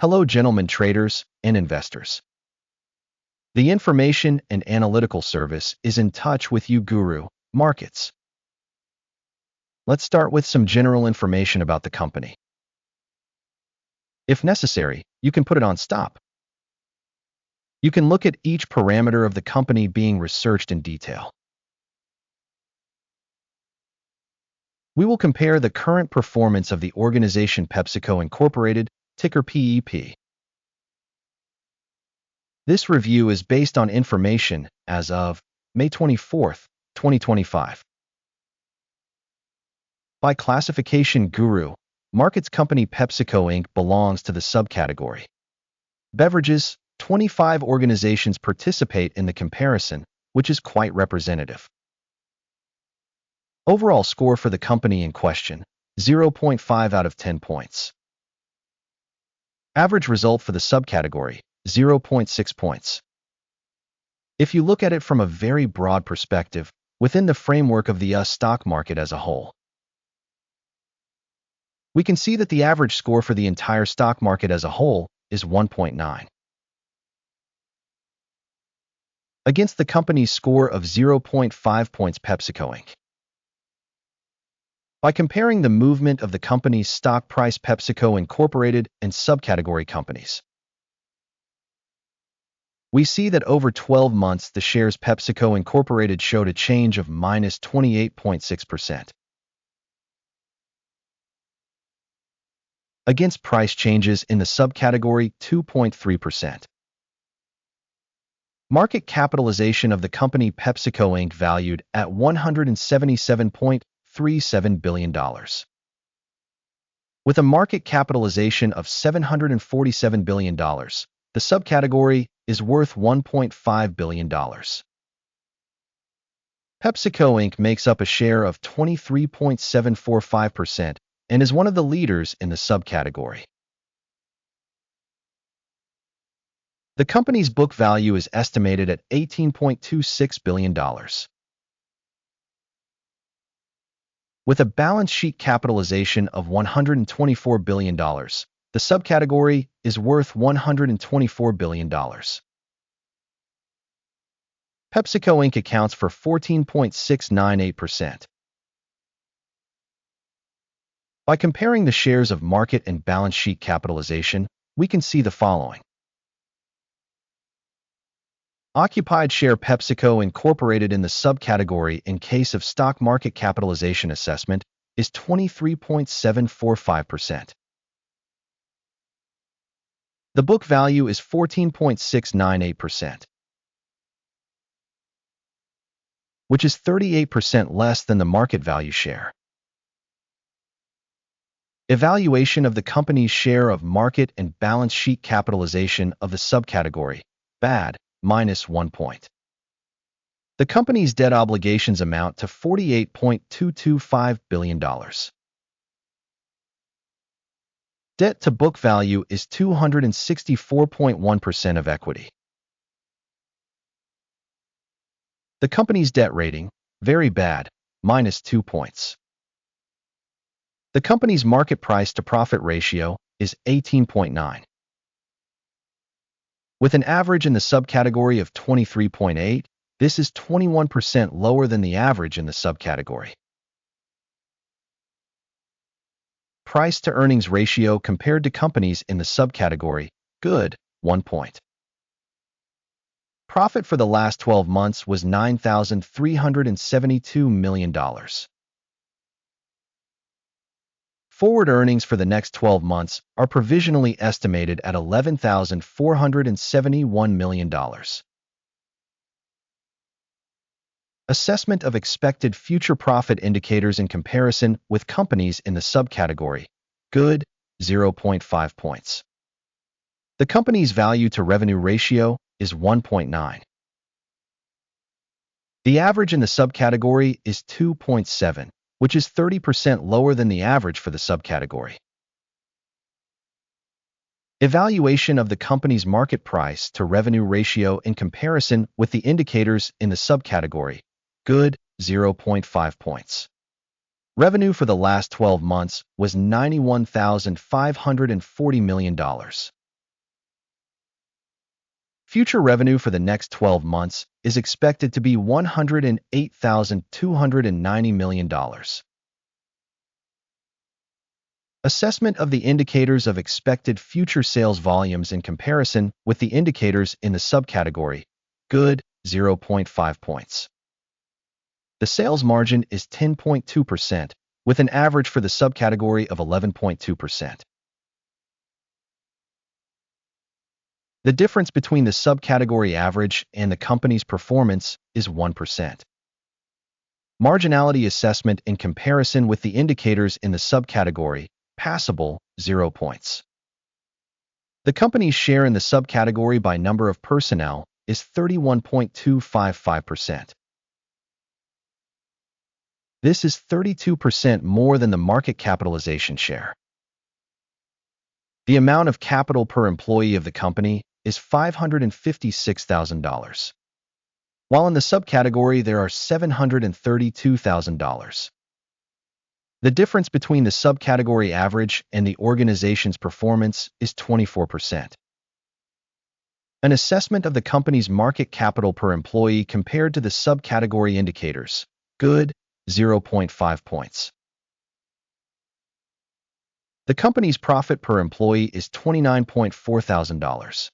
Hello, gentlemen traders and investors. The information and analytical service is in touch with you, Guru Markets. Let's start with some general information about the company. If necessary, you can put it on stop. You can look at each parameter of the company being researched in detail. We will compare the current performance of the organization PepsiCo Incorporated, ticker PEP. This review is based on information as of May 24, 2025. By classification, Guru Markets company PepsiCo Inc. belongs to the subcategory Beverages. 25 organizations participate in the comparison, which is quite representative. Overall score for the company in question, 0.5 out of 10 points. Average result for the subcategory, 0.6 points. If you look at it from a very broad perspective, within the framework of the US stock market as a whole, we can see that the average score for the entire stock market as a whole is 1.9. Against the company's score of 0.5 points PepsiCo Inc. By comparing the movement of the company's stock price PepsiCo Incorporated and subcategory companies, we see that over 12 months the shares PepsiCo Incorporated showed a change of minus 28.6%. Against price changes in the subcategory 2.3%. Market capitalization of the company PepsiCo Inc. valued at $177.37 billion. With a market capitalization of $747 billion, the subcategory is worth $1.5 billion. PepsiCo Inc. makes up a share of 23.745% and is one of the leaders in the subcategory. The company's book value is estimated at $18.26 billion. With a balance sheet capitalization of $124 billion, the subcategory is worth $124 billion. PepsiCo Inc. accounts for 14.698%. By comparing the shares of market and balance sheet capitalization, we can see the following. Occupied share PepsiCo Incorporated in the subcategory in case of stock market capitalization assessment is 23.745%. The book value is 14.698%, which is 38% less than the market value share. Evaluation of the company's share of market and balance sheet capitalization of the subcategory, bad, minus 1 point. The company's debt obligations amount to $48.225 billion. Debt to book value is 264.1% of equity. The company's debt rating, very bad, minus 2 points. The company's market price to profit ratio is 18.9. With an average in the subcategory of 23.8, this is 21% lower than the average in the subcategory. Price to earnings ratio compared to companies in the subcategory, good, 1 point. Profit for the last 12 months was $9,372 million. Forward earnings for the next 12 months are provisionally estimated at $11,471 million. Assessment of expected future profit indicators in comparison with companies in the subcategory, good, 0.5 points. The company's value to revenue ratio is 1.9. The average in the subcategory is 2.7. which is 30% lower than the average for the subcategory. Evaluation of the company's market price to revenue ratio in comparison with the indicators in the subcategory, good, 0.5 points. Revenue for the last 12 months was $91,540 million. Future revenue for the next 12 months is expected to be $108,290 million. Assessment of the indicators of expected future sales volumes in comparison with the indicators in the subcategory, good, 0.5 points. The sales margin is 10.2%, with an average for the subcategory of 11.2%. The difference between the subcategory average and the company's performance is 1%. Marginality assessment in comparison with the indicators in the subcategory, passable, 0 points. The company's share in the subcategory by number of personnel is 31.255%. This is 32% more than the market capitalization share. The amount of capital per employee of the company is $556,000, while in the subcategory there are $732,000. The difference between the subcategory average and the organization's performance is 24%. An assessment of the company's market capital per employee compared to the subcategory indicators, good, 0.5 points. The company's profit per employee is $29,400.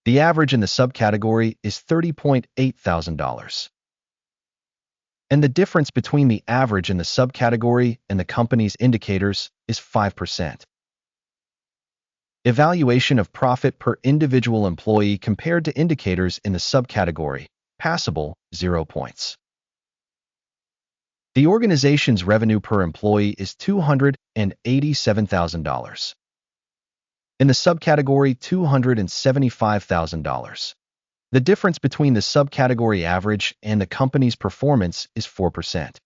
The average in the subcategory is $30,800. And the difference between the average in the subcategory and the company's indicators is 5%. Evaluation of profit per individual employee compared to indicators in the subcategory, passable, 0 points. The organization's revenue per employee is $287,000. In the subcategory, $275,000. The difference between the subcategory average and the company's performance is 4%.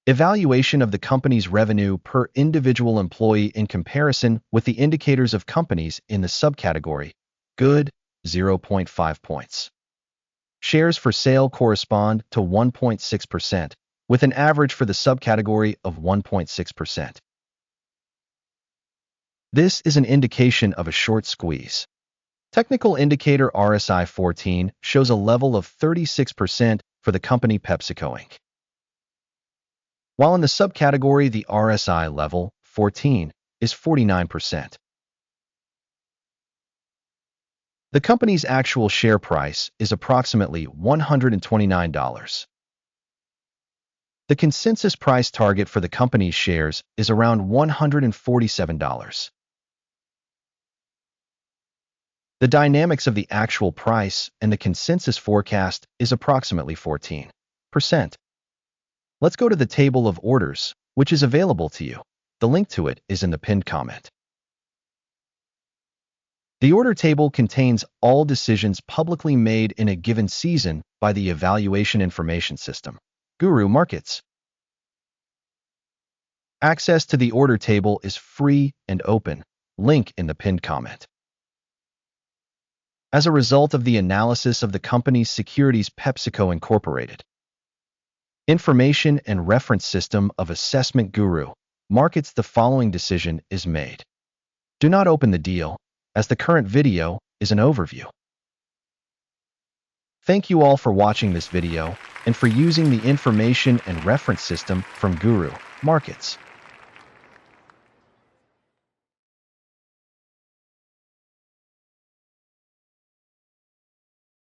Evaluation of the company's revenue per individual employee in comparison with the indicators of companies in the subcategory, good, 0.5 points. Shares for sale correspond to 1.6%, with an average for the subcategory of 1.6%. This is an indication of a short squeeze. Technical indicator RSI 14 shows a level of 36% for the company PepsiCo Inc. While in the subcategory the RSI level, 14, is 49%. The company's actual share price is approximately $129. The consensus price target for the company's shares is around $147. The dynamics of the actual price and the consensus forecast is approximately 14%. Let's go to the table of orders, which is available to you. The link to it is in the pinned comment. The order table contains all decisions publicly made in a given season by the evaluation information system, Guru.Markets. Access to the order table is free and open. Link in the pinned comment. As a result of the analysis of the company's securities PepsiCo Incorporated, information and reference system of assessment Guru.Markets, the following decision is made. Do not open the deal, as the current video is an overview. Thank you all for watching this video and for using the information and reference system from Guru.Markets.